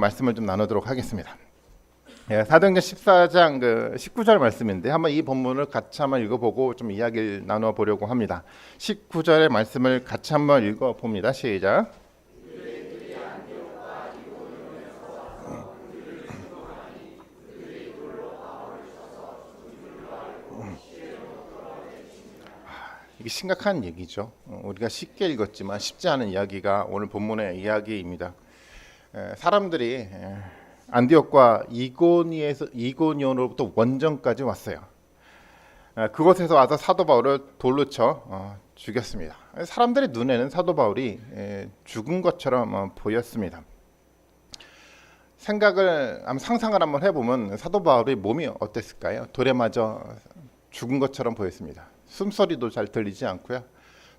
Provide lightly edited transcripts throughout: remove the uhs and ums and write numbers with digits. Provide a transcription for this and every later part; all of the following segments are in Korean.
말씀을 좀 나누도록 하겠습니다. 사도행전 14장 19절 말씀인데 한번 이 본문을 같이 한번 읽어보고 좀 이야기를 나누어 보려고 합니다. 19절의 말씀을 같이 한번 읽어봅니다. 시작. 이게 심각한 얘기죠. 우리가 쉽게 읽었지만 쉽지 않은 이야기가 오늘 본문의 이야기입니다. 사람들이 안디옥과 이고니온으로부터 원정까지 왔어요. 그곳에서 와서 사도 바울을 돌로 쳐 죽였습니다. 사람들의 눈에는 사도 바울이 죽은 것처럼 보였습니다. 상상을 한번 해보면 사도 바울의 몸이 어땠을까요? 돌에 맞아 죽은 것처럼 보였습니다. 숨소리도 잘 들리지 않고요.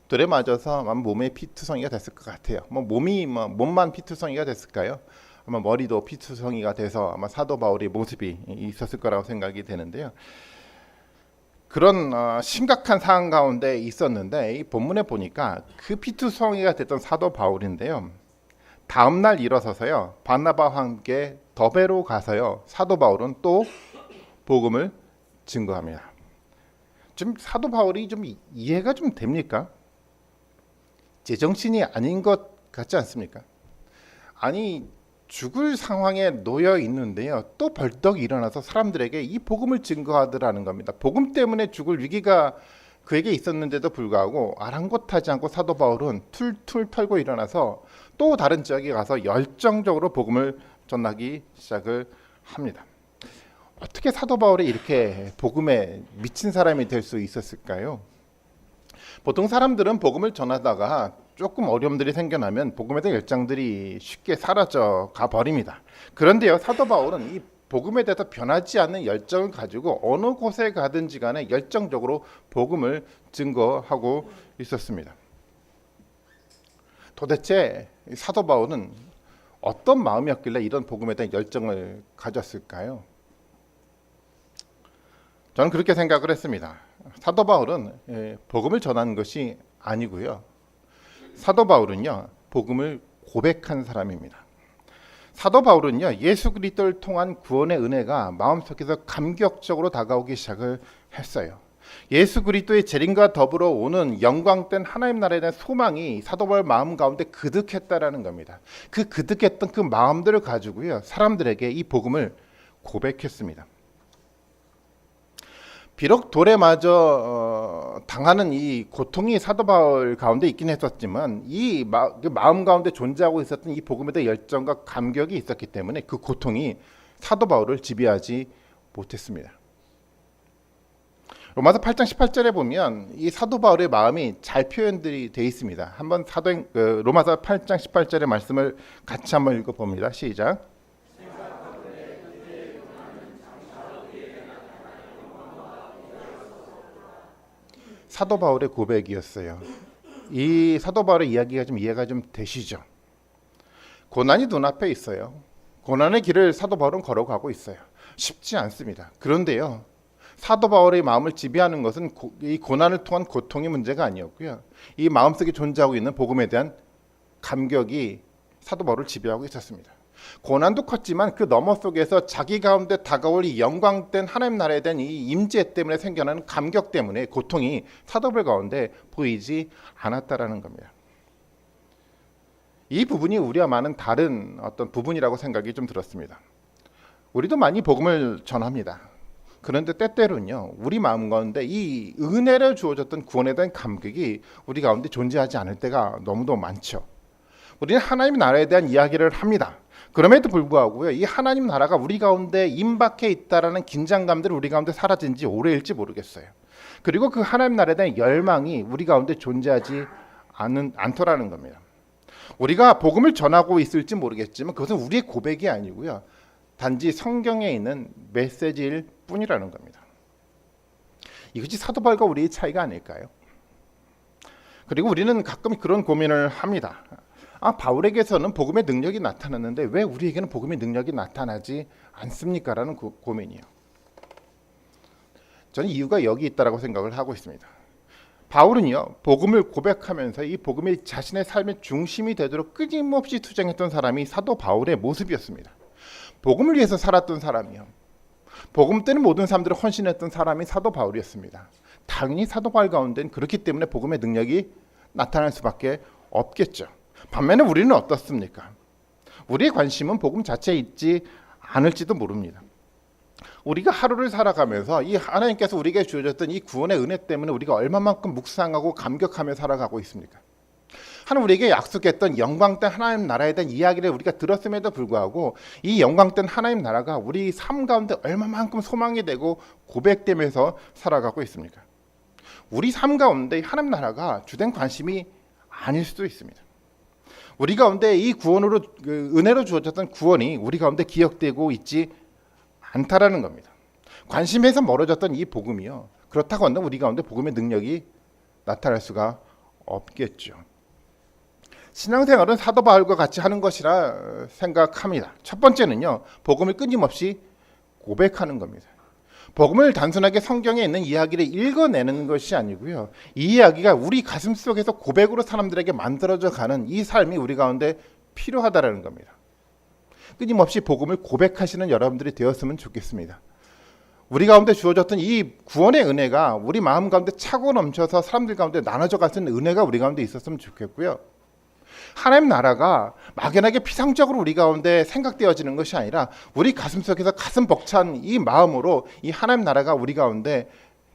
돌에 맞아서 몸에 피투성이가 됐을 것 같아요. 몸만 피투성이가 됐을까요? 아마 머리도 피투성이가 돼서 아마 사도 바울의 모습이 있었을 거라고 생각이 되는데요. 그런 심각한 상황 가운데 있었는데 이 본문에 보니까 그 피투성이가 됐던 사도 바울인데요. 다음 날 일어서서요. 바나바와 함께 더베로 가서요. 사도 바울은 또 복음을 증거합니다. 좀 사도 바울이 좀 이해가 좀 됩니까? 제정신이 아닌 것 같지 않습니까? 아니 죽을 상황에 놓여 있는데요. 또 벌떡 일어나서 사람들에게 이 복음을 증거하더라는 겁니다. 복음 때문에 죽을 위기가 그에게 있었는데도 불구하고 아랑곳하지 않고 사도 바울은 툴툴 털고 일어나서 또 다른 지역에 가서 열정적으로 복음을 전하기 시작을 합니다. 어떻게 사도 바울이 이렇게 복음에 미친 사람이 될 수 있었을까요? 보통 사람들은 복음을 전하다가 조금 어려움들이 생겨나면 복음에 대한 열정들이 쉽게 사라져 가버립니다. 그런데요, 사도 바울은 이 복음에 대해서 변하지 않는 열정을 가지고 어느 곳에 가든지 간에 열정적으로 복음을 증거하고 있었습니다. 도대체 사도 바울은 어떤 마음이었길래 이런 복음에 대한 열정을 가졌을까요? 저는 그렇게 생각을 했습니다. 사도 바울은 복음을 전하는 것이 아니고요. 사도 바울은요, 복음을 고백한 사람입니다. 사도 바울은요, 예수 그리스도를 통한 구원의 은혜가 마음속에서 감격적으로 다가오기 시작을 했어요. 예수 그리스도의 재림과 더불어 오는 영광된 하나님 나라에 대한 소망이 사도 바울 마음 가운데 그득했다라는 겁니다. 그 그득했던 그 마음들을 가지고요, 사람들에게 이 복음을 고백했습니다. 비록 돌에 맞아 당하는 이 고통이 사도 바울 가운데 있긴 했었지만 이 마음 가운데 존재하고 있었던 이 복음에 대한 열정과 감격이 있었기 때문에 그 고통이 사도 바울을 지배하지 못했습니다. 로마서 8장 18절에 보면 이 사도 바울의 마음이 잘 표현되어 있습니다. 한번 로마서 8장 18절의 말씀을 같이 한번 읽어봅니다. 시작. 사도 바울의 고백이었어요. 이 사도 바울의 이야기가 좀 이해가 좀 되시죠? 고난이 눈앞에 있어요. 고난의 길을 사도 바울은 걸어가고 있어요. 쉽지 않습니다. 그런데요, 사도 바울의 마음을 지배하는 것은 이 고난을 통한 고통의 문제가 아니었고요. 이 마음속에 존재하고 있는 복음에 대한 감격이 사도 바울을 지배하고 있었습니다. 고난도 컸지만 그 너머 속에서 자기 가운데 다가올 이 영광된 하나님 나라에 대한 이 임재 때문에 생겨나는 감격 때문에 고통이 사도 바울 가운데 보이지 않았다라는 겁니다. 이 부분이 우리와 많은 다른 어떤 부분이라고 생각이 좀 들었습니다. 우리도 많이 복음을 전합니다. 그런데 때때로는요, 우리 마음 가운데 이 은혜를 주어졌던 구원에 대한 감격이 우리 가운데 존재하지 않을 때가 너무도 많죠. 우리는 하나님 나라에 대한 이야기를 합니다. 그럼에도 불구하고요, 이 하나님 나라가 우리 가운데 임박해 있다라는 긴장감들이 우리 가운데 사라진 지 오래일지 모르겠어요. 그리고 그 하나님 나라에 대한 열망이 우리 가운데 존재하지 않더라는 겁니다. 우리가 복음을 전하고 있을지 모르겠지만 그것은 우리의 고백이 아니고요, 단지 성경에 있는 메시지일 뿐이라는 겁니다. 이것이 사도 바울과 우리의 차이가 아닐까요? 그리고 우리는 가끔 그런 고민을 합니다. 바울에게서는 복음의 능력이 나타났는데 왜 우리에게는 복음의 능력이 나타나지 않습니까? 라는 고민이에요. 저는 이유가 여기 있다라고 생각을 하고 있습니다. 바울은요, 복음을 고백하면서 이 복음이 자신의 삶의 중심이 되도록 끊임없이 투쟁했던 사람이 사도 바울의 모습이었습니다. 복음을 위해서 살았던 사람이요, 복음 때문에 모든 사람들을 헌신했던 사람이 사도 바울이었습니다. 당연히 사도 바울 가운데는 그렇기 때문에 복음의 능력이 나타날 수밖에 없겠죠. 반면에 우리는 어떻습니까? 우리의 관심은 복음 자체에 있지 않을지도 모릅니다. 우리가 하루를 살아가면서 이 하나님께서 우리에게 주어졌던 이 구원의 은혜 때문에 우리가 얼마만큼 묵상하고 감격하며 살아가고 있습니까? 하나님 우리에게 약속했던 영광된 하나님 나라에 대한 이야기를 우리가 들었음에도 불구하고 이 영광된 하나님 나라가 우리 삶 가운데 얼마만큼 소망이 되고 고백되면서 살아가고 있습니까? 우리 삶 가운데 하나님 나라가 주된 관심이 아닐 수도 있습니다. 우리 가운데 이 구원으로 은혜로 주어졌던 구원이 우리 가운데 기억되고 있지 않다라는 겁니다. 관심에서 멀어졌던 이 복음이요, 그렇다고 한다면 우리 가운데 복음의 능력이 나타날 수가 없겠죠. 신앙생활은 사도 바울과 같이 하는 것이라 생각합니다. 첫 번째는요, 복음을 끊임없이 고백하는 겁니다. 복음을 단순하게 성경에 있는 이야기를 읽어내는 것이 아니고요, 이 이야기가 우리 가슴 속에서 고백으로 사람들에게 만들어져 가는 이 삶이 우리 가운데 필요하다라는 겁니다. 끊임없이 복음을 고백하시는 여러분들이 되었으면 좋겠습니다. 우리 가운데 주어졌던 이 구원의 은혜가 우리 마음 가운데 차고 넘쳐서 사람들 가운데 나눠져 가는 은혜가 우리 가운데 있었으면 좋겠고요, 하나님 나라가 막연하게 피상적으로 우리 가운데 생각되어지는 것이 아니라 우리 가슴 속에서 가슴 벅찬 이 마음으로 이 하나님 나라가 우리 가운데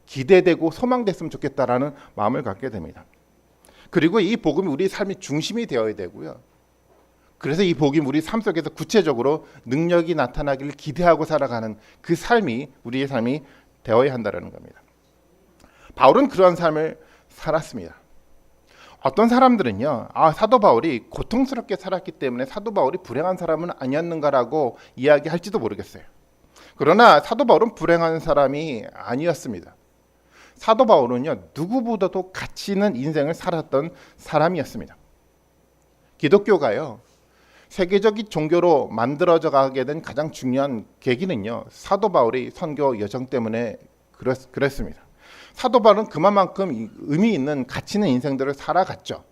기대되고 소망됐으면 좋겠다라는 마음을 갖게 됩니다. 그리고 이 복음이 우리 삶의 중심이 되어야 되고요, 그래서 이 복음이 우리 삶 속에서 구체적으로 능력이 나타나기를 기대하고 살아가는 그 삶이 우리의 삶이 되어야 한다는 겁니다. 바울은 그러한 삶을 살았습니다. 어떤 사람들은요, 사도 바울이 고통스럽게 살았기 때문에 사도 바울이 불행한 사람은 아니었는가라고 이야기할지도 모르겠어요. 그러나 사도 바울은 불행한 사람이 아니었습니다. 사도 바울은요, 누구보다도 가치 있는 인생을 살았던 사람이었습니다. 기독교가요, 세계적인 종교로 만들어져 가게 된 가장 중요한 계기는요, 사도 바울의 선교 여정 때문에 그랬습니다. 사도 바울은 그만큼 의미 있는 가치 있는 인생들을 살아갔죠.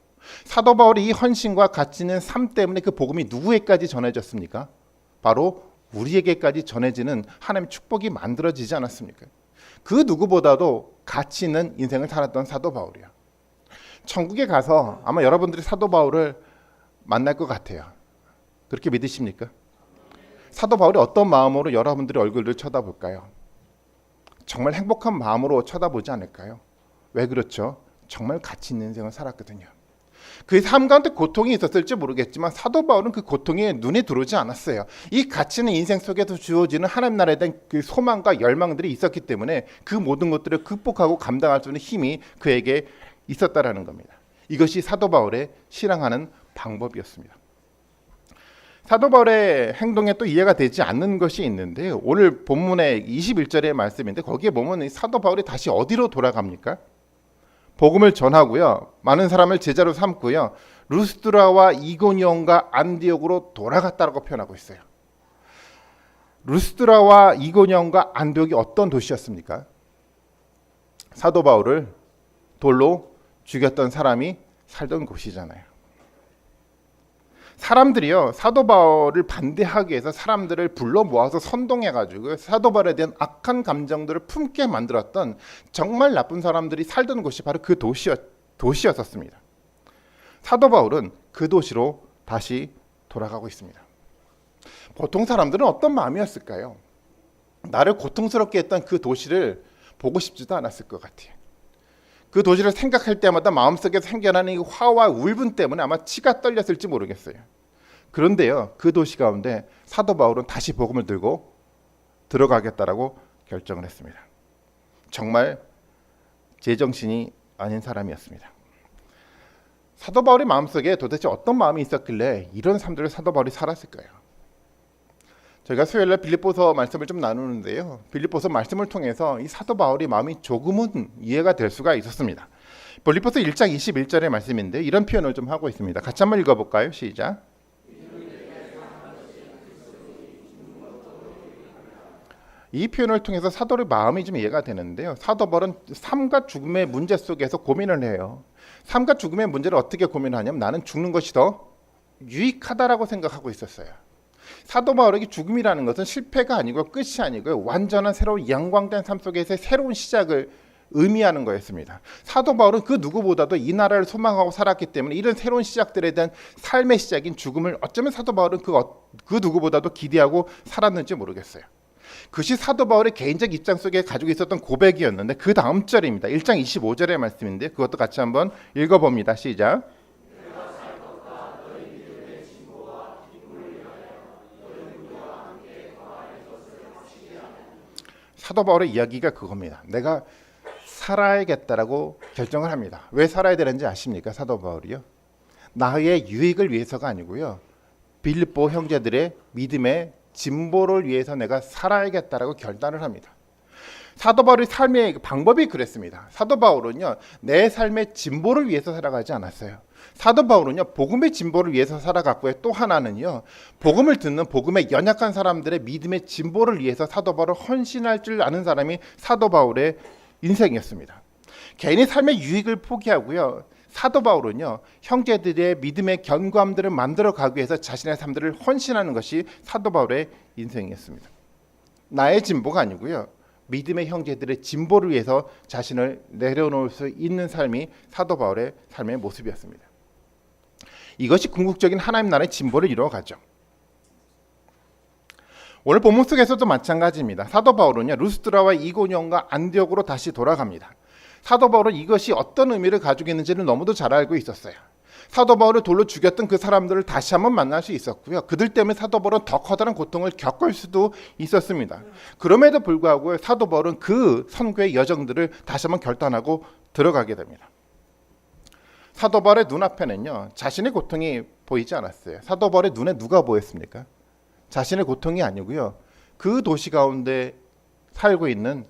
사도 바울의 이 헌신과 가치 있는 삶 때문에 그 복음이 누구에게까지 전해졌습니까? 바로 우리에게까지 전해지는 하나님의 축복이 만들어지지 않았습니까? 그 누구보다도 가치 있는 인생을 살았던 사도 바울이요, 천국에 가서 아마 여러분들이 사도 바울을 만날 것 같아요. 그렇게 믿으십니까? 사도 바울이 어떤 마음으로 여러분들의 얼굴을 쳐다볼까요? 정말 행복한 마음으로 쳐다보지 않을까요? 왜 그렇죠? 정말 가치 있는 인생을 살았거든요. 그 삶 가운데 고통이 있었을지 모르겠지만 사도 바울은 그 고통에 눈에 들어오지 않았어요. 이 가치 있는 인생 속에서 주어지는 하나님 나라에 대한 그 소망과 열망들이 있었기 때문에 그 모든 것들을 극복하고 감당할 수 있는 힘이 그에게 있었다라는 겁니다. 이것이 사도 바울의 신앙하는 방법이었습니다. 사도 바울의 행동에 또 이해가 되지 않는 것이 있는데, 오늘 본문의 21절의 말씀인데 거기에 보면 사도 바울이 다시 어디로 돌아갑니까? 복음을 전하고요, 많은 사람을 제자로 삼고요, 루스드라와 이고니온과 안디옥으로 돌아갔다고 표현하고 있어요. 루스드라와 이고니온과 안디옥이 어떤 도시였습니까? 사도 바울을 돌로 죽였던 사람이 살던 곳이잖아요. 사람들이요, 사도 바울을 반대하기 위해서 사람들을 불러 모아서 선동해가지고 사도 바울에 대한 악한 감정들을 품게 만들었던 정말 나쁜 사람들이 살던 곳이 바로 그 도시였었습니다. 사도 바울은 그 도시로 다시 돌아가고 있습니다. 보통 사람들은 어떤 마음이었을까요? 나를 고통스럽게 했던 그 도시를 보고 싶지도 않았을 것 같아요. 그 도시를 생각할 때마다 마음속에 생겨나는 이 화와 울분 때문에 아마 치가 떨렸을지 모르겠어요. 그런데요, 그 도시 가운데 사도 바울은 다시 복음을 들고 들어가겠다라고 결정을 했습니다. 정말 제정신이 아닌 사람이었습니다. 사도 바울의 마음속에 도대체 어떤 마음이 있었길래 이런 삶들을 사도 바울이 살았을까요? 저희가 수요일날 빌립보서 말씀을 좀 나누는데요, 빌립보서 말씀을 통해서 이 사도 바울의 마음이 조금은 이해가 될 수가 있었습니다. 빌립보서 1장 21절의 말씀인데 이런 표현을 좀 하고 있습니다. 같이 한번 읽어볼까요? 시작. 이 표현을 통해서 사도의 마음이 좀 이해가 되는데요. 사도 바울은 삶과 죽음의 문제 속에서 고민을 해요. 삶과 죽음의 문제를 어떻게 고민하냐면 나는 죽는 것이 더 유익하다라고 생각하고 있었어요. 사도 바울에게 죽음이라는 것은 실패가 아니고 끝이 아니고 완전한 새로운 영광된 삶 속에서의 새로운 시작을 의미하는 거였습니다. 사도 바울은 그 누구보다도 이 나라를 소망하고 살았기 때문에 이런 새로운 시작들에 대한 삶의 시작인 죽음을 어쩌면 사도 바울은 그 누구보다도 기대하고 살았는지 모르겠어요. 그것이 사도 바울의 개인적 입장 속에 가지고 있었던 고백이었는데 그 다음 절입니다. 1장 25절의 말씀인데 그것도 같이 한번 읽어봅니다. 시작. 사도 바울의 이야기가 그겁니다. 내가 살아야겠다라고 결정을 합니다. 왜 살아야 되는지 아십니까? 사도 바울이요. 나의 유익을 위해서가 아니고요. 빌립보 형제들의 믿음의 진보를 위해서 내가 살아야겠다라고 결단을 합니다. 사도 바울의 삶의 방법이 그랬습니다. 사도 바울은요. 내 삶의 진보를 위해서 살아가지 않았어요. 사도 바울은요. 복음의 진보를 위해서 살아갔고요. 또 하나는요. 복음을 듣는 복음의 연약한 사람들의 믿음의 진보를 위해서 사도 바울을 헌신할 줄 아는 사람이 사도 바울의 인생이었습니다. 개인의 삶의 유익을 포기하고요. 사도 바울은요. 형제들의 믿음의 견고함들을 만들어 가기 위해서 자신의 삶들을 헌신하는 것이 사도 바울의 인생이었습니다. 나의 진보가 아니고요. 믿음의 형제들의 진보를 위해서 자신을 내려놓을 수 있는 삶이 사도 바울의 삶의 모습이었습니다. 이것이 궁극적인 하나님 나라의 진보를 이루어가죠. 오늘 본문 속에서도 마찬가지입니다. 사도 바울은요. 루스드라와 이고니온과 안디옥으로 다시 돌아갑니다. 사도 바울은 이것이 어떤 의미를 가지고 있는지를 너무도 잘 알고 있었어요. 사도 바울을 돌로 죽였던 그 사람들을 다시 한번 만날 수 있었고요. 그들 때문에 사도 바울은 더 커다란 고통을 겪을 수도 있었습니다. 그럼에도 불구하고 사도 바울은 그 선교의 여정들을 다시 한번 결단하고 들어가게 됩니다. 사도 바울의 눈앞에는요. 자신의 고통이 보이지 않았어요. 사도 바울의 눈에 누가 보였습니까? 자신의 고통이 아니고요. 그 도시 가운데 살고 있는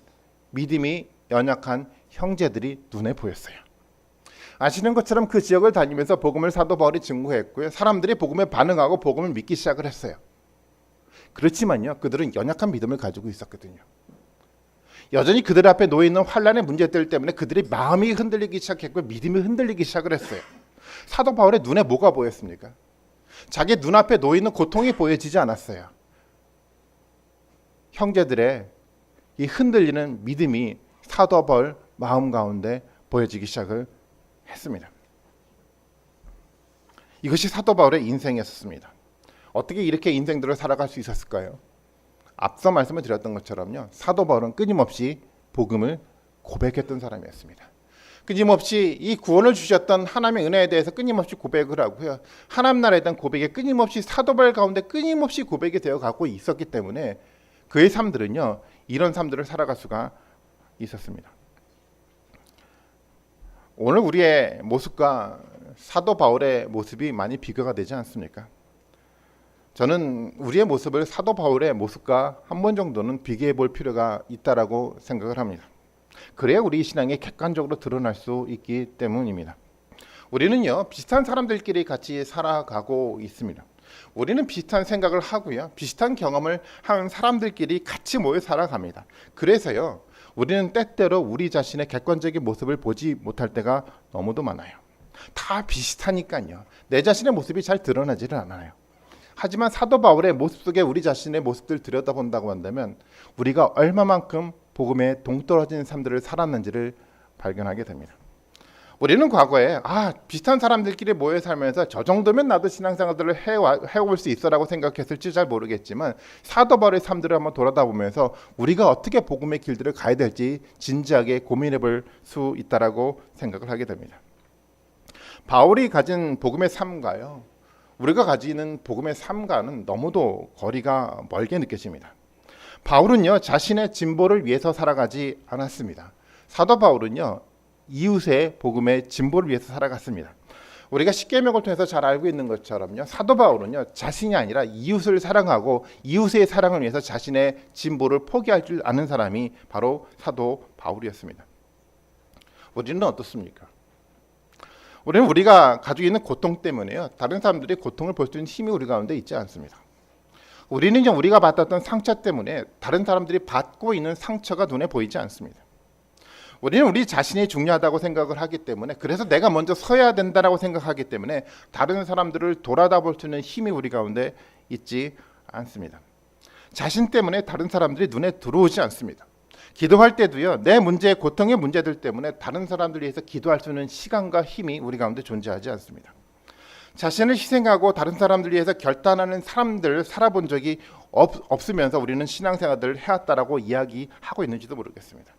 믿음이 연약한 형제들이 눈에 보였어요. 아시는 것처럼 그 지역을 다니면서 복음을 사도 바울이 증거했고요. 사람들이 복음에 반응하고 복음을 믿기 시작을 했어요. 그렇지만요. 그들은 연약한 믿음을 가지고 있었거든요. 여전히 그들 앞에 놓여있는 환난의 문제들 때문에 그들의 마음이 흔들리기 시작했고 믿음이 흔들리기 시작을 했어요. 사도 바울의 눈에 뭐가 보였습니까? 자기 눈앞에 놓여있는 고통이 보여지지 않았어요. 형제들의 이 흔들리는 믿음이 사도 바울 마음 가운데 보여지기 시작을 했습니다. 이것이 사도 바울의 인생이었습니다. 어떻게 이렇게 인생들을 살아갈 수 있었을까요? 앞서 말씀을 드렸던 것처럼요. 사도 바울은 끊임없이 복음을 고백했던 사람이었습니다. 끊임없이 이 구원을 주셨던 하나님의 은혜에 대해서 끊임없이 고백을 하고요. 하나님 나라에 대한 고백에 끊임없이 사도 바울 가운데 끊임없이 고백이 되어 가고 있었기 때문에 그의 삶들은요. 이런 삶들을 살아갈 수가 있었습니다. 오늘 우리의 모습과 사도 바울의 모습이 많이 비교가 되지 않습니까? 저는 우리의 모습을 사도 바울의 모습과 한 번 정도는 비교해 볼 필요가 있다라고 생각을 합니다. 그래야 우리 신앙이 객관적으로 드러날 수 있기 때문입니다. 우리는요, 비슷한 사람들끼리 같이 살아가고 있습니다. 우리는 비슷한 생각을 하고요, 비슷한 경험을 하는 사람들끼리 같이 모여 살아갑니다. 그래서요, 우리는 때때로 우리 자신의 객관적인 모습을 보지 못할 때가 너무도 많아요. 다 비슷하니까요. 내 자신의 모습이 잘 드러나지를 않아요. 하지만 사도 바울의 모습 속에 우리 자신의 모습들을 들여다본다고 한다면 우리가 얼마만큼 복음에 동떨어진 삶들을 살았는지를 발견하게 됩니다. 우리는 과거에 비슷한 사람들끼리 모여 살면서 저 정도면 나도 신앙생활들을 해올 수 있어라고 생각했을지 잘 모르겠지만 사도 바울의 삶들을 한번 돌아다보면서 우리가 어떻게 복음의 길들을 가야 될지 진지하게 고민해 볼 수 있다라고 생각을 하게 됩니다. 바울이 가진 복음의 삶과요, 우리가 가지는 복음의 삶과는 너무도 거리가 멀게 느껴집니다. 바울은요, 자신의 진보를 위해서 살아가지 않았습니다. 사도 바울은요, 이웃의 복음의 진보를 위해서 살아갔습니다. 우리가 십계명을 통해서 잘 알고 있는 것처럼요, 사도 바울은요, 자신이 아니라 이웃을 사랑하고 이웃의 사랑을 위해서 자신의 진보를 포기할 줄 아는 사람이 바로 사도 바울이었습니다. 우리는 어떻습니까? 우리는 우리가 가지고 있는 고통 때문에요, 다른 사람들이 고통을 볼 수 있는 힘이 우리 가운데 있지 않습니다. 우리는요, 우리가 받았던 상처 때문에 다른 사람들이 받고 있는 상처가 눈에 보이지 않습니다. 우리는 우리 자신이 중요하다고 생각을 하기 때문에, 그래서 내가 먼저 서야 된다라고 생각하기 때문에 다른 사람들을 돌아다 볼 수 있는 힘이 우리 가운데 있지 않습니다. 자신 때문에 다른 사람들이 눈에 들어오지 않습니다. 기도할 때도요, 내 문제, 고통의 문제들 때문에 다른 사람들을 위해서 기도할 수 있는 시간과 힘이 우리 가운데 존재하지 않습니다. 자신을 희생하고 다른 사람들을 위해서 결단하는 사람들 살아본 적이 없으면서 우리는 신앙생활을 해왔다라고 이야기하고 있는지도 모르겠습니다.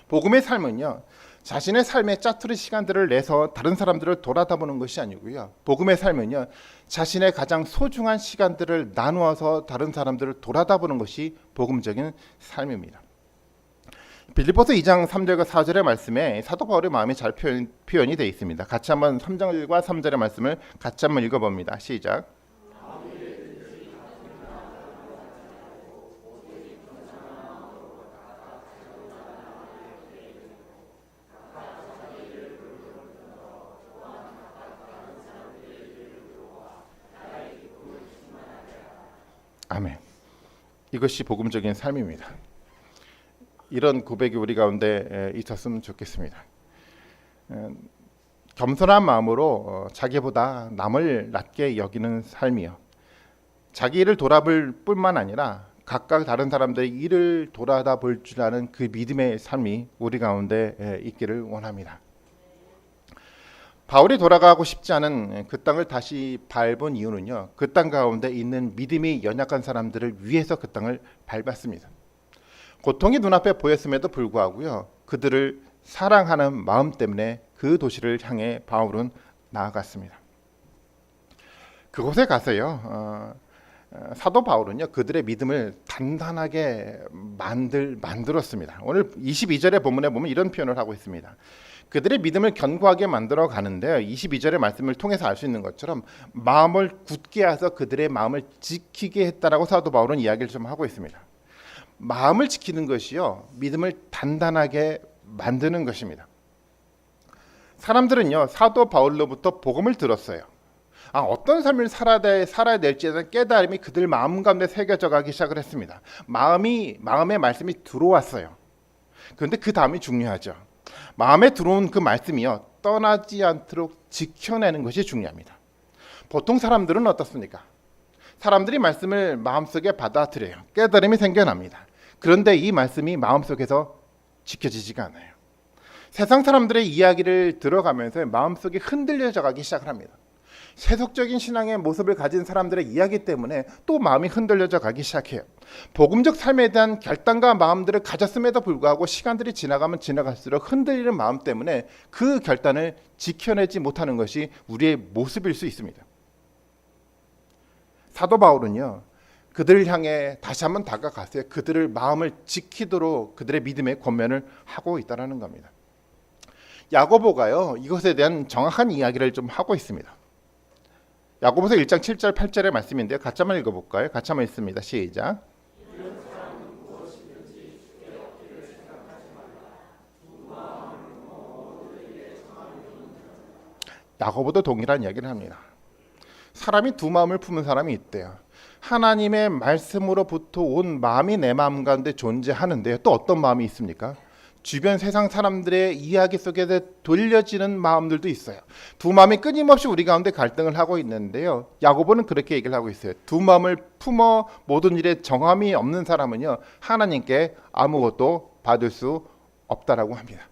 복음의 삶은요, 자신의 삶에 짜투리 시간들을 내서 다른 사람들을 돌아다보는 것이 아니고요. 복음의 삶은요, 자신의 가장 소중한 시간들을 나누어서 다른 사람들을 돌아다보는 것이 복음적인 삶입니다. 빌립보서 2장 3절과 4절의 말씀에 사도 바울의 마음이 잘 표현이 되어 있습니다. 같이 한번 3절과 3절의 말씀을 같이 한번 읽어봅니다. 시작. 아멘. 이것이 복음적인 삶입니다. 이런 고백이 우리 가운데 있었으면 좋겠습니다. 겸손한 마음으로 자기보다 남을 낮게 여기는 삶이요, 자기 일을 돌아볼 뿐만 아니라 각각 다른 사람들의 일을 돌아다 볼 줄 아는 그 믿음의 삶이 우리 가운데 있기를 원합니다. 바울이 돌아가고 싶지 않은 그 땅을 다시 밟은 이유는요, 그 땅 가운데 있는 믿음이 연약한 사람들을 위해서 그 땅을 밟았습니다. 고통이 눈앞에 보였음에도 불구하고요, 그들을 사랑하는 마음 때문에 그 도시를 향해 바울은 나아갔습니다. 그곳에 가서요, 사도 바울은요, 그들의 믿음을 단단하게 만들었습니다. 오늘 22절의 본문에 보면 이런 표현을 하고 있습니다. 그들의 믿음을 견고하게 만들어 가는데요, 22절의 말씀을 통해서 알 수 있는 것처럼 마음을 굳게 해서 그들의 마음을 지키게 했다라고 사도 바울은 이야기를 좀 하고 있습니다. 마음을 지키는 것이요, 믿음을 단단하게 만드는 것입니다. 사람들은요, 사도 바울로부터 복음을 들었어요. 어떤 삶을 살아야 될지에 대한 깨달음이 그들 마음 가운데 새겨져 가기 시작을 했습니다. 마음의 말씀이 들어왔어요. 그런데 그 다음이 중요하죠. 마음에 들어온 그 말씀이요, 떠나지 않도록 지켜내는 것이 중요합니다. 보통 사람들은 어떻습니까? 사람들이 말씀을 마음속에 받아들여요. 깨달음이 생겨납니다. 그런데 이 말씀이 마음속에서 지켜지지가 않아요. 세상 사람들의 이야기를 들어가면서 마음속이 흔들려져 가기 시작을 합니다. 세속적인 신앙의 모습을 가진 사람들의 이야기 때문에 또 마음이 흔들려져 가기 시작해요. 복음적 삶에 대한 결단과 마음들을 가졌음에도 불구하고 시간들이 지나가면 지나갈수록 흔들리는 마음 때문에 그 결단을 지켜내지 못하는 것이 우리의 모습일 수 있습니다. 사도 바울은요, 그들을 향해 다시 한번 다가갔어요. 그들을 마음을 지키도록 그들의 믿음의 권면을 하고 있다는 겁니다. 야고보가요, 이것에 대한 정확한 이야기를 좀 하고 있습니다. 야고보서 1장 7절 8절의 말씀인데요, 같이 한번 읽어볼까요? 같이 한번 읽습니다. 시작. 야고보도 동일한 이야기를 합니다. 사람이 두 마음을 품은 사람이 있대요. 하나님의 말씀으로부터 온 마음이 내 마음 가운데 존재하는데요, 또 어떤 마음이 있습니까? 주변 세상 사람들의 이야기 속에서 돌려지는 마음들도 있어요. 두 마음이 끊임없이 우리 가운데 갈등을 하고 있는데요, 야고보는 그렇게 얘기를 하고 있어요. 두 마음을 품어 모든 일에 정함이 없는 사람은요, 하나님께 아무것도 받을 수 없다라고 합니다.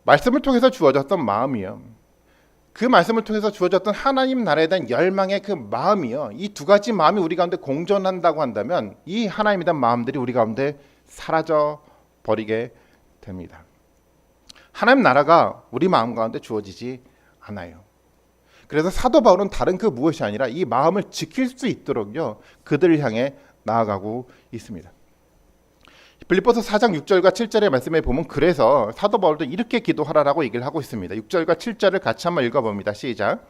말씀을 통해서 주어졌던 마음이요, 그 말씀을 통해서 주어졌던 하나님 나라에 대한 열망의 그 마음이요, 이 두 가지 마음이 우리 가운데 공존한다고 한다면 이 하나님에 대한 마음들이 우리 가운데 사라져 버리게 됩니다. 하나님 나라가 우리 마음 가운데 주어지지 않아요. 그래서 사도 바울은 다른 그 무엇이 아니라 이 마음을 지킬 수 있도록요, 그들을 향해 나아가고 있습니다. 빌립보서 4장 6절과 7절의 말씀에 보면 그래서 사도 바울도 이렇게 기도하라라고 얘기를 하고 있습니다. 6절과 7절을 같이 한번 읽어봅니다. 시작.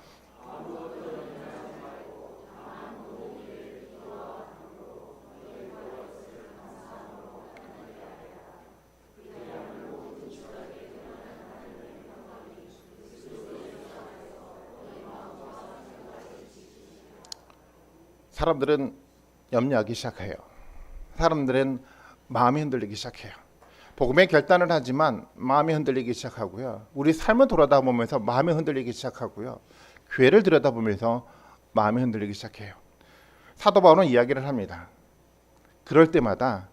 사람들은 염려하기 시작해요. 사람들은 마음이 흔들리기 시작해요. 복음의 결단을 하지만 마음이 흔들리기 시작하고요. 우리 삶을 돌아다보면서 마음이 흔들리기 시작하고요. 교회를 들여다보면서 마음이 흔들리기 시작해요. 사도 바울은 이야기를 합니다. 그럴 때마다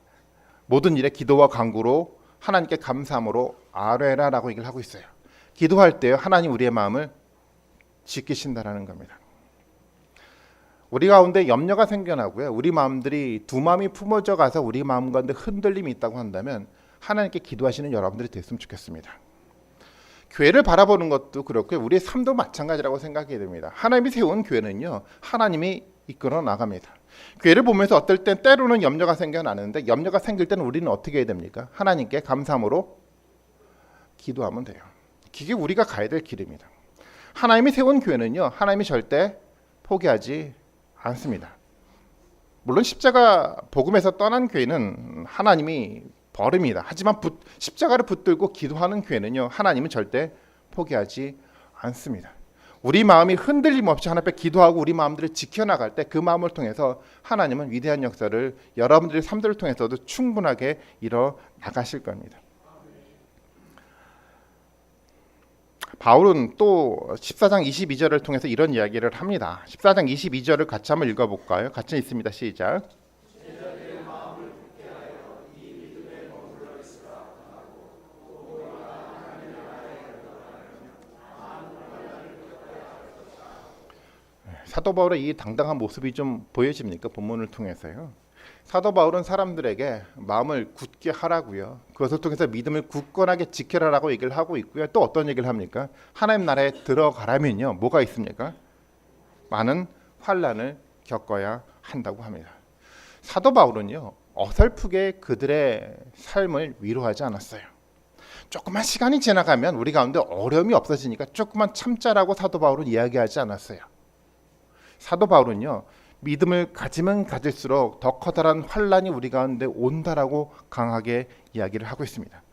모든 일에 기도와 간구로 하나님께 감사함으로 아뢰라라고 얘기를 하고 있어요. 기도할 때 하나님 우리의 마음을 지키신다라는 겁니다. 우리 가운데 염려가 생겨나고요. 우리 마음들이 두 마음이 품어져 가서 우리 마음 가운데 흔들림이 있다고 한다면 하나님께 기도하시는 여러분들이 됐으면 좋겠습니다. 교회를 바라보는 것도 그렇고요. 우리의 삶도 마찬가지라고 생각이 됩니다. 하나님이 세운 교회는요. 하나님이 이끌어 나갑니다. 교회를 보면서 어떨 땐 때로는 염려가 생겨나는데 염려가 생길 때는 우리는 어떻게 해야 됩니까? 하나님께 감사함으로 기도하면 돼요. 그게 우리가 가야 될 길입니다. 하나님이 세운 교회는요. 하나님이 절대 포기하지 않습니다. 물론 십자가 복음에서 떠난 교회는 하나님이 버립니다. 하지만 십자가를 붙들고 기도하는 교회는요. 하나님은 절대 포기하지 않습니다. 우리 마음이 흔들림 없이 하나님 앞에 기도하고 우리 마음들을 지켜나갈 때 그 마음을 통해서 하나님은 위대한 역사를 여러분들의 삶들을 통해서도 충분하게 이뤄 나가실 겁니다. 바울은 또 14장 22절을 통해서 이런 이야기를 합니다. 14장 22절을 같이 한번 읽어볼까요? 같이 있습니다. 시작. 사도 바울의 이 당당한 모습이 좀 보여집니까? 본문을 통해서요. 사도 바울은 사람들에게 마음을 굳게 하라고요. 그것을 통해서 믿음을 굳건하게 지켜라라고 얘기를 하고 있고요. 또 어떤 얘기를 합니까? 하나님 나라에 들어가라면요. 뭐가 있습니까? 많은 환난을 겪어야 한다고 합니다. 사도 바울은요. 어설프게 그들의 삶을 위로하지 않았어요. 조금만 시간이 지나가면 우리 가운데 어려움이 없어지니까 조금만 참자라고 사도 바울은 이야기하지 않았어요. 사도 바울은요. 믿음을 가지면 가질수록 더 커다란 환란이 우리 가운데 온다라고 강하게 이야기를 하고 있습니다.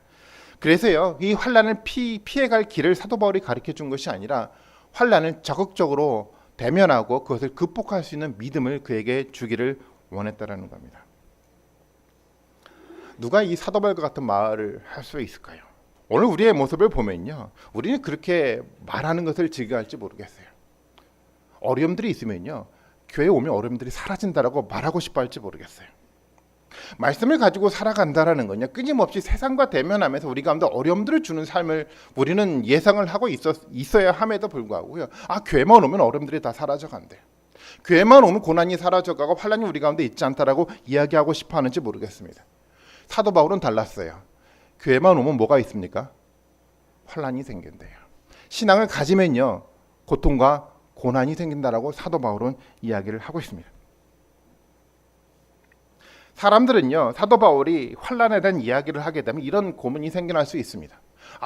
그래서요. 이 환란을 피해갈 길을 사도 바울이 가르쳐 준 것이 아니라 환란을 적극적으로 대면하고 그것을 극복할 수 있는 믿음을 그에게 주기를 원했다라는 겁니다. 누가 이 사도 바울과 같은 말을 할 수 있을까요? 오늘 우리의 모습을 보면요. 우리는 그렇게 말하는 것을 즐겨할지 모르겠어요. 어려움들이 있으면요. 교회에 오면 어려움들이 사라진다라고 말하고 싶어 할지 모르겠어요. 말씀을 가지고 살아간다라는 건요. 끊임없이 세상과 대면하면서 우리 가운데 어려움들을 주는 삶을 우리는 예상을 하고 있어야 함에도 불구하고요. 교회만 오면 어려움들이 다 사라져간대요. 교회만 오면 고난이 사라져가고 환난이 우리 가운데 있지 않다라고 이야기하고 싶어 하는지 모르겠습니다. 사도 바울은 달랐어요. 교회만 오면 뭐가 있습니까? 환난이 생긴대요. 신앙을 가지면요. 고통과 고난이 생긴다라고 사도 바울은 이야기를 하고 있습니다. 사람들은요. 사도 바울이 환난에 대한 이야기를 하게 되면 이런 고민이 생겨날 수 있습니다.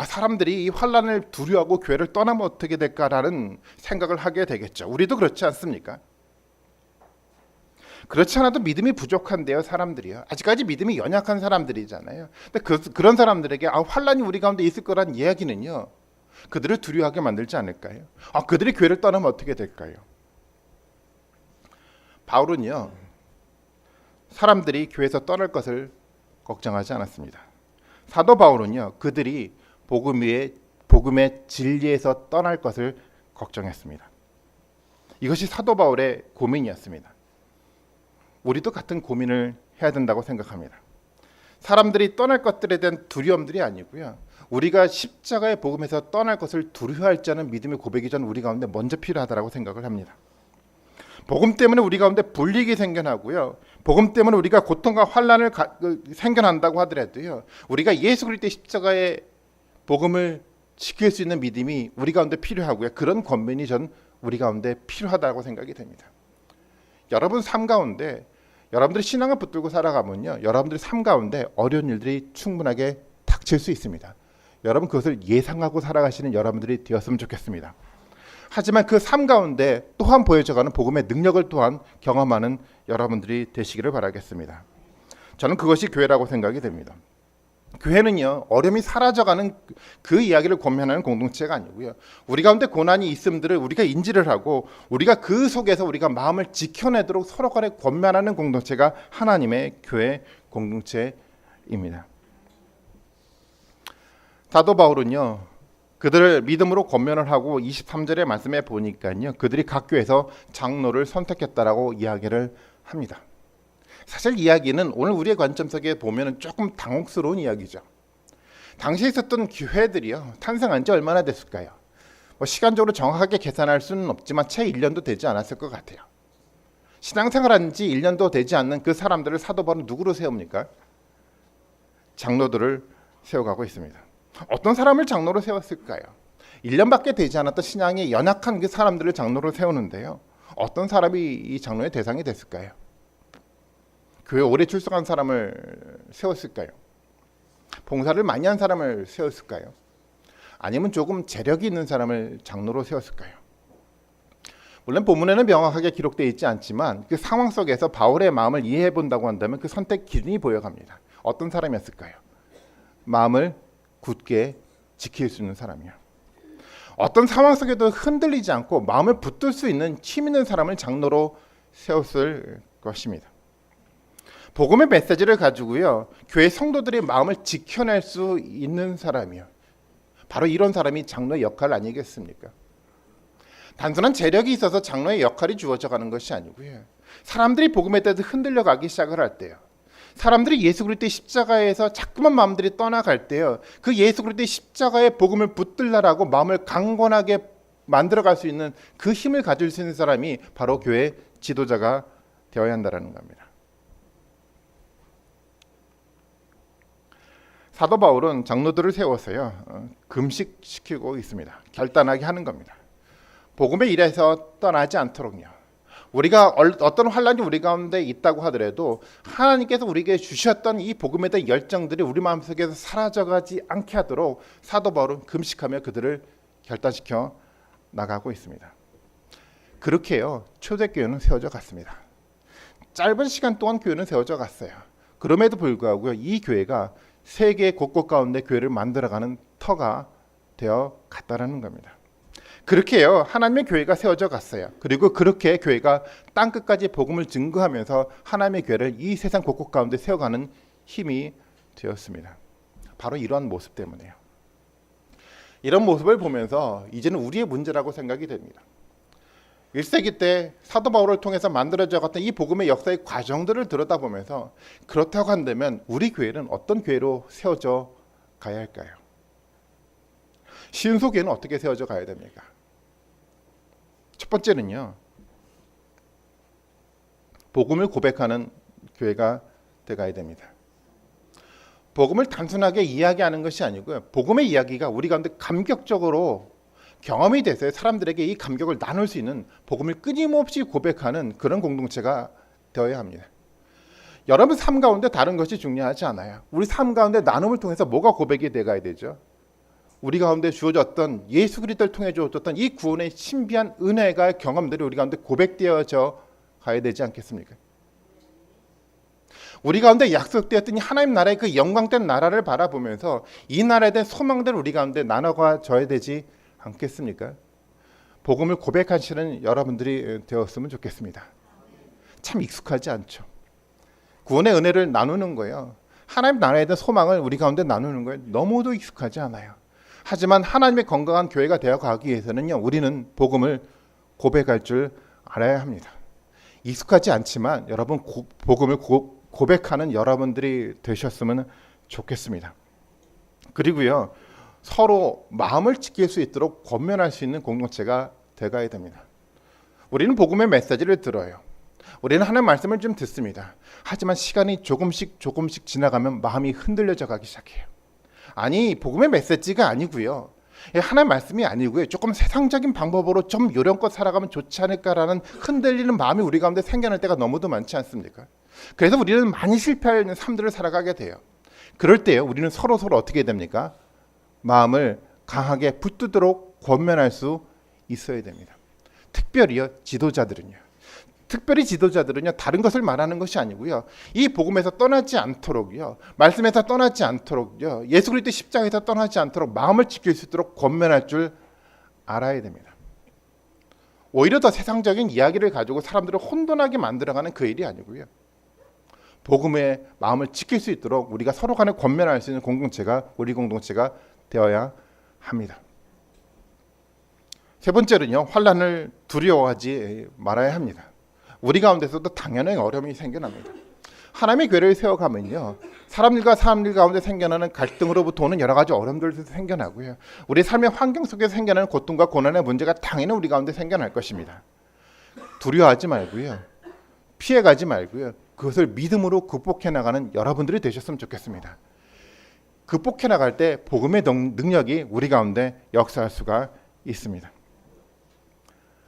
사람들이 이 환난을 두려워하고 교회를 떠나면 어떻게 될까라는 생각을 하게 되겠죠. 우리도 그렇지 않습니까? 그렇지 않아도 믿음이 부족한데요. 사람들이요. 아직까지 믿음이 연약한 사람들이잖아요. 근데 그런 사람들에게 환난이 우리 가운데 있을 거란 이야기는요. 그들을 두려워하게 만들지 않을까요? 그들이 교회를 떠나면 어떻게 될까요? 바울은요. 사람들이 교회에서 떠날 것을 걱정하지 않았습니다. 사도 바울은요. 그들이 복음의 진리에서 떠날 것을 걱정했습니다. 이것이 사도 바울의 고민이었습니다. 우리도 같은 고민을 해야 된다고 생각합니다. 사람들이 떠날 것들에 대한 두려움들이 아니고요. 우리가 십자가의 복음에서 떠날 것을 두려워할지 않은 믿음의 고백이 전 우리 가운데 먼저 필요하다고 생각을 합니다. 복음 때문에 우리 가운데 불이익이 생겨나고요. 복음 때문에 우리가 고통과 환난을 생겨난다고 하더라도요. 우리가 예수 그리스도의 십자가의 복음을 지킬 수 있는 믿음이 우리 가운데 필요하고요. 그런 권면이 전 우리 가운데 필요하다고 생각이 됩니다. 여러분 삶 가운데 여러분들이 신앙을 붙들고 살아가면요. 여러분들의 삶 가운데 어려운 일들이 충분하게 닥칠 수 있습니다. 여러분 그것을 예상하고 살아가시는 여러분들이 되었으면 좋겠습니다. 하지만 그 삶 가운데 또한 보여져가는 복음의 능력을 또한 경험하는 여러분들이 되시기를 바라겠습니다. 저는 그것이 교회라고 생각이 됩니다. 교회는요, 어려움이 사라져가는 그 이야기를 권면하는 공동체가 아니고요. 우리 가운데 고난이 있음들을 우리가 인지를 하고 우리가 그 속에서 우리가 마음을 지켜내도록 서로 간에 권면하는 공동체가 하나님의 교회 공동체입니다. 사도 바울은요, 그들을 믿음으로 권면을 하고 23절의 말씀에 보니까요, 그들이 각 교회에서 장로를 선택했다라고 이야기를 합니다. 사실 이야기는 오늘 우리의 관점속에 보면 조금 당혹스러운 이야기죠. 당시에 있었던 교회들이요, 탄생한 지 얼마나 됐을까요? 시간적으로 정확하게 계산할 수는 없지만 채 1년도 되지 않았을 것 같아요. 신앙생활한 지 1년도 되지 않는 그 사람들을 사도 바울은 누구로 세웁니까? 장로들을 세워가고 있습니다. 어떤 사람을 장로로 세웠을까요? 1년밖에 되지 않았던 신앙이 연약한 그 사람들을 장로로 세우는데요, 어떤 사람이 이 장로의 대상이 됐을까요? 교회 오래 출석한 사람을 세웠을까요? 봉사를 많이 한 사람을 세웠을까요? 아니면 조금 재력이 있는 사람을 장로로 세웠을까요? 물론 본문에는 명확하게 기록되어 있지 않지만 그 상황 속에서 바울의 마음을 이해해 본다고 한다면 그 선택 기준이 보여갑니다. 어떤 사람이었을까요? 마음을 굳게 지킬 수 있는 사람이요. 어떤 상황 속에도 흔들리지 않고 마음을 붙들 수 있는 힘 있는 사람을 장로로 세웠을 것입니다. 복음의 메시지를 가지고요, 교회 성도들의 마음을 지켜낼 수 있는 사람이요, 바로 이런 사람이 장로의 역할 아니겠습니까? 단순한 재력이 있어서 장로의 역할이 주어져 가는 것이 아니고요, 사람들이 복음에 대해서 흔들려 가기 시작을 할 때요, 사람들이 예수 그리스도의 십자가에서 자꾸만 마음들이 떠나갈 때요, 그 예수 그리스도의 십자가의 복음을 붙들라라고 마음을 강건하게 만들어갈 수 있는 그 힘을 가질 수 있는 사람이 바로 교회 지도자가 되어야 한다는 겁니다. 사도 바울은 장로들을 세워서요, 금식시키고 있습니다. 결단하게 하는 겁니다. 복음의 일에서 떠나지 않도록요. 우리가 어떤 환란이 우리 가운데 있다고 하더라도 하나님께서 우리에게 주셨던 이 복음에 대한 열정들이 우리 마음속에서 사라져가지 않게 하도록 사도 바울은 금식하며 그들을 결단시켜 나가고 있습니다. 그렇게요, 초대교회는 세워져 갔습니다. 짧은 시간 동안 교회는 세워져 갔어요. 그럼에도 불구하고 이 교회가 세계 곳곳 가운데 교회를 만들어가는 터가 되어 갔다라는 겁니다. 그렇게요, 하나님의 교회가 세워져 갔어요. 그리고 그렇게 교회가 땅끝까지 복음을 증거하면서 하나님의 교회를 이 세상 곳곳 가운데 세워가는 힘이 되었습니다. 바로 이러한 모습 때문에요. 이런 모습을 보면서 이제는 우리의 문제라고 생각이 됩니다. 1세기 때 사도 바울을 통해서 만들어져 갔던 이 복음의 역사의 과정들을 들여다보면서 그렇다고 한다면 우리 교회는 어떤 교회로 세워져 가야 할까요? 시은소 교회는 어떻게 세워져 가야 됩니까? 첫 번째는요, 복음을 고백하는 교회가 되어가야 됩니다. 복음을 단순하게 이야기하는 것이 아니고요, 복음의 이야기가 우리 가운데 감격적으로 경험이 돼서 사람들에게 이 감격을 나눌 수 있는 복음을 끊임없이 고백하는 그런 공동체가 되어야 합니다. 여러분 삶 가운데 다른 것이 중요하지 않아요. 우리 삶 가운데 나눔을 통해서 뭐가 고백이 돼가야 되죠? 우리 가운데 주어졌던 예수 그리스도를 통해 주어졌던 이 구원의 신비한 은혜가 경험들이 우리 가운데 고백되어져 가야 되지 않겠습니까? 우리 가운데 약속되었던 하나님 나라의 그 영광된 나라를 바라보면서 이 나라에 대한 소망들을 우리 가운데 나눠가져야 되지 않겠습니까? 복음을 고백하시는 여러분들이 되었으면 좋겠습니다. 참 익숙하지 않죠. 구원의 은혜를 나누는 거예요. 하나님 나라에 대한 소망을 우리 가운데 나누는 거예요. 너무도 익숙하지 않아요. 하지만 하나님의 건강한 교회가 되어가기 위해서는요, 우리는 복음을 고백할 줄 알아야 합니다. 익숙하지 않지만 여러분 복음을 고백하는 여러분들이 되셨으면 좋겠습니다. 그리고요, 서로 마음을 지킬 수 있도록 권면할 수 있는 공동체가 되어가야 됩니다. 우리는 복음의 메시지를 들어요. 우리는 하나님 말씀을 좀 듣습니다. 하지만 시간이 조금씩 지나가면 마음이 흔들려져 가기 시작해요. 아니, 복음의 메시지가 아니고요, 하나님 말씀이 아니고요, 조금 세상적인 방법으로 좀 요령껏 살아가면 좋지 않을까라는 흔들리는 마음이 우리 가운데 생겨날 때가 너무도 많지 않습니까? 그래서 우리는 많이 실패하는 삶들을 살아가게 돼요. 그럴 때요, 우리는 서로 어떻게 됩니까? 마음을 강하게 붙들도록 권면할 수 있어야 됩니다. 특별히요, 지도자들은요, 특별히 지도자들은요, 다른 것을 말하는 것이 아니고요, 이 복음에서 떠나지 않도록요, 말씀에서 떠나지 않도록요, 예수 그리스도 십자가에서 떠나지 않도록 마음을 지킬 수 있도록 권면할 줄 알아야 됩니다. 오히려 더 세상적인 이야기를 가지고 사람들을 혼돈하게 만들어가는 그 일이 아니고요, 복음의 마음을 지킬 수 있도록 우리가 서로 간에 권면할 수 있는 공동체가 우리 공동체가 되어야 합니다. 세 번째는요, 환난을 두려워하지 말아야 합니다. 우리 가운데서도 당연히 어려움이 생겨납니다. 하나님의 교회를 세워가면요, 사람들과 사람들 가운데 생겨나는 갈등으로부터 오는 여러 가지 어려움들도 생겨나고요, 우리 삶의 환경 속에서 생겨나는 고통과 고난의 문제가 당연히 우리 가운데 생겨날 것입니다. 두려워하지 말고요, 피해가지 말고요, 그것을 믿음으로 극복해 나가는 여러분들이 되셨으면 좋겠습니다. 극복해 나갈 때 복음의 능력이 우리 가운데 역사할 수가 있습니다.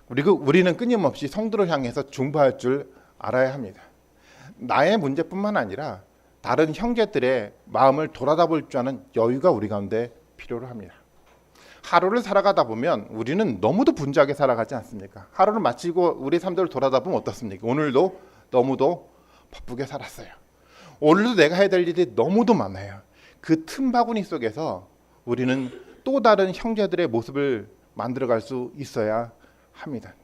우리는 끊임없이 성도를 향해서 중보할 줄 알아야 합니다. 나의 문제뿐만 아니라 다른 형제들의 마음을 돌아다 볼 줄 아는 여유가 우리 가운데 필요로 합니다. 하루를 살아가다 보면 우리는 너무도 분주하게 살아가지 않습니까? 하루를 마치고 우리 삶들을 돌아다 보면 어떻습니까? 오늘도 너무도 바쁘게 살았어요. 오늘도 내가 해야 될 일이 너무도 많아요. 그 틈바구니 속에서 우리는 또 다른 형제들의 모습을 만들어갈 수 있어야 합니다.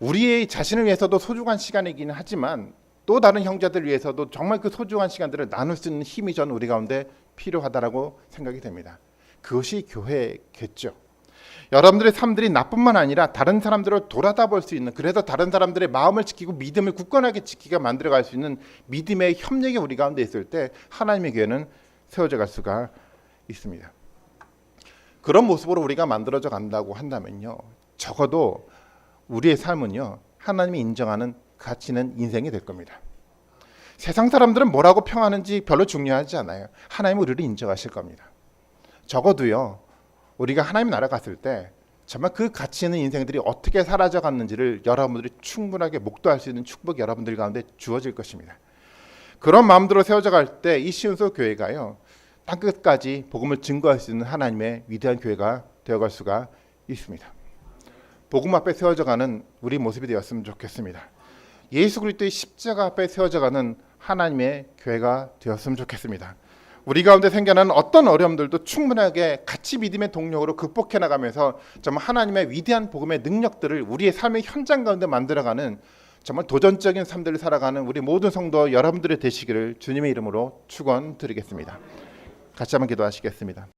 우리의 자신을 위해서도 소중한 시간이기는 하지만 또 다른 형제들을 위해서도 정말 그 소중한 시간들을 나눌 수 있는 힘이 전 우리 가운데 필요하다라고 생각이 됩니다. 그것이 교회겠죠. 여러분들의 삶들이 나뿐만 아니라 다른 사람들을 돌아다 볼 수 있는, 그래서 다른 사람들의 마음을 지키고 믿음을 굳건하게 지키게 만들어갈 수 있는 믿음의 협력이 우리 가운데 있을 때 하나님의 교회는 세워져 갈 수가 있습니다. 그런 모습으로 우리가 만들어져 간다고 한다면요, 적어도 우리의 삶은요, 하나님이 인정하는 가치 있는 인생이 될 겁니다. 세상 사람들은 뭐라고 평하는지 별로 중요하지 않아요. 하나님은 우리를 인정하실 겁니다. 적어도요, 우리가 하나님 나라 갔을 때 정말 그 가치 있는 인생들이 어떻게 사라져 갔는지를 여러분들이 충분하게 목도할 수 있는 축복이 여러분들 가운데 주어질 것입니다. 그런 마음대로 세워져 갈 때 이 시온서 교회가요, 땅끝까지 복음을 증거할 수 있는 하나님의 위대한 교회가 되어갈 수가 있습니다. 복음 앞에 세워져 가는 우리 모습이 되었으면 좋겠습니다. 예수 그리스도의 십자가 앞에 세워져 가는 하나님의 교회가 되었으면 좋겠습니다. 우리 가운데 생겨나는 어떤 어려움들도 충분하게 같이 믿음의 동력으로 극복해 나가면서 정말 하나님의 위대한 복음의 능력들을 우리의 삶의 현장 가운데 만들어가는 정말 도전적인 삶들을 살아가는 우리 모든 성도 여러분들의 되시기를 주님의 이름으로 축원드리겠습니다. 같이 한번 기도하시겠습니다.